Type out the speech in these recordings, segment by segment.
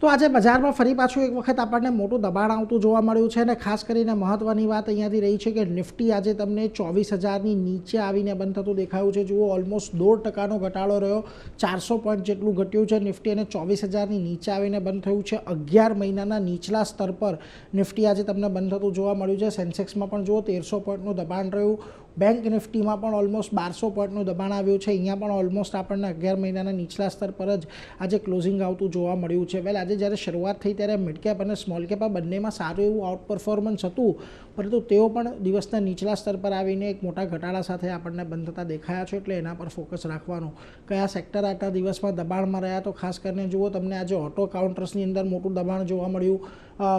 તો આજે બજારમાં ફરી પાછું એક વખત આપણને મોટું દબાણ આવતું જોવા મળ્યું છે અને ખાસ કરીને મહત્વની વાત અહીંયાથી રહી છે કે નિફ્ટી આજે તમને 24,000ની નીચે આવીને બંધ થતું દેખાયું છે। જુઓ, ઓલમોસ્ટ 1.5% ઘટાડો રહ્યો, 400 પોઈન્ટ જેટલું ઘટ્યું છે નિફ્ટી અને 24,000ની નીચે આવીને બંધ થયું છે। 11 મહિનાના નીચલા સ્તર પર નિફ્ટી આજે તમને બંધ થતું જોવા મળ્યું છે। સેન્સેક્સમાં પણ જુઓ 1300 પોઈન્ટનું દબાણ રહ્યું, બેંક નિફ્ટીમાં પણ ઓલમોસ્ટ 1200 પોઈન્ટનું દબાણ આવ્યું છે। અહીંયા પણ ઓલમોસ્ટ આપણને 11 મહિનાના નીચલા સ્તર પર જ આજે ક્લોઝિંગ આવતું જોવા મળ્યું છે। વેલ, આજે જ્યારે શરૂઆત થઈ ત્યારે મિડ કેપ અને સ્મોલ કેપ આ બંનેમાં સારું એવું આઉટ પરફોર્મન્સ હતું, પરંતુ તેઓ પણ દિવસના નીચલા સ્તર પર આવીને એક મોટા ઘટાડા સાથે આપણને બંધ થતા દેખાયા છે, એટલે એના પર ફોકસ રાખવાનું। કયા સેક્ટર આટલા દિવસમાં દબાણમાં રહ્યા તો ખાસ કરીને જુઓ, તમને આજે ઓટો કાઉન્ટર્સની અંદર મોટું દબાણ જોવા મળ્યું,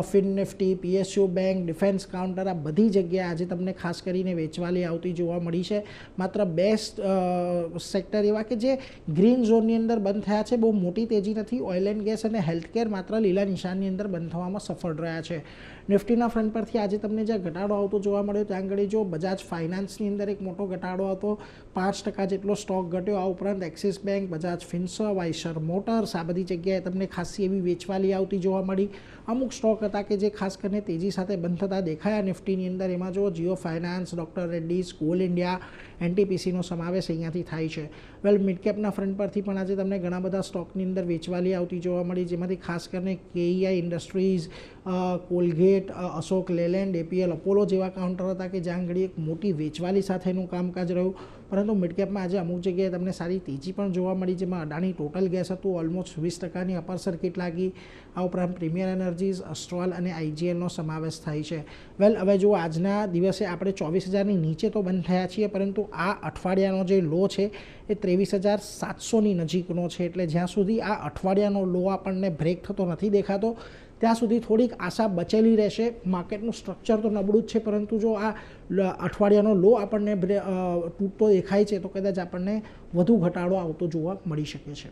fin Nifty, PSU bank, defence counter આ બધી જગ્યાએ આજે તમને ખાસ કરીને વેચવાલી આવતી જોવા મળી છે। માત્ર બે સેક્ટર એવા કે જે ગ્રીન ઝોનની અંદર બંધ થયા છે, બહુ મોટી તેજી નથી, ઓઇલ એન્ડ ગેસ અને હેલ્થકેર માત્ર લીલા નિશાનની અંદર બંધ થવામાં સફળ રહ્યા છે। નિફ્ટીના ફ્રન્ટ પરથી આજે તમને જ્યાં ઘટાડો આવતો જોવા મળ્યો ત્યાં આગળ જો બજાજ ફાઇનાન્સની અંદર એક મોટો ઘટાડો હતો, 5% જેટલો સ્ટોક ઘટ્યો। આ ઉપરાંત Axis Bank, Bajaj Finserv, Eicher Motors આ બધી જગ્યાએ તમને ખાસી એવી વેચવાલી આવતી જોવા મળી। અમુક સ્ટોક હતા કે જે ખાસ કરીને તેજી સાથે બંધ થતા દેખાયા નિફ્ટીની અંદર, એમાં જો Jio finance, doctor Reddy's, Coal India, એનટીપીસીનો સમાવેશ અહીંયાથી થાય છે। વેલ, મિડકેપના ફ્રન્ટ પરથી પણ આજે તમને ઘણા બધા સ્ટોકની અંદર વેચવાલી આવતી જોવા મળી, જેમાંથી ખાસ કરીને KEI Industries, Colgate, Ashok Leyland, APL Apollo જેવા કાઉન્ટર હતા કે જ્યાં આગળ એક મોટી વેચવાલી સાથેનું કામકાજ રહ્યું। પરંતુ મિડકેપમાં આજે અમુક જગ્યાએ તમને સારી તેજી પણ જોવા મળી, જેમાં અડાણી ટોટલ ગેસ હતું, ઓલમોસ્ટ 20%ની અપર સર્કિટ લાગી। આ ઉપરાંત પ્રીમિયર એનર્જીઝ, અસ્ટ્રોલ અને આઈજીએલનો સમાવેશ થાય છે। વેલ, હવે જો આજના દિવસે આપણે 24,000ની નીચે તો બંધ થયા છીએ, પરંતુ આ અઠવાડિયાનો જે લો છે એ 23,700ની નજીકનો છે, એટલે જ્યાં સુધી આ અઠવાડિયાનો લો આપણને બ્રેક થતો નથી દેખાતો ત્યાં સુધી થોડીક આશા બચેલી રહેશે। માર્કેટનું સ્ટ્રક્ચર તો નબળું જ છે, પરંતુ જો આ અઠવાડિયાનો લો આપણને તૂટતો દેખાય છે તો કદાચ આપણને વધુ ઘટાડો આવતો જોવા મળી શકે છે।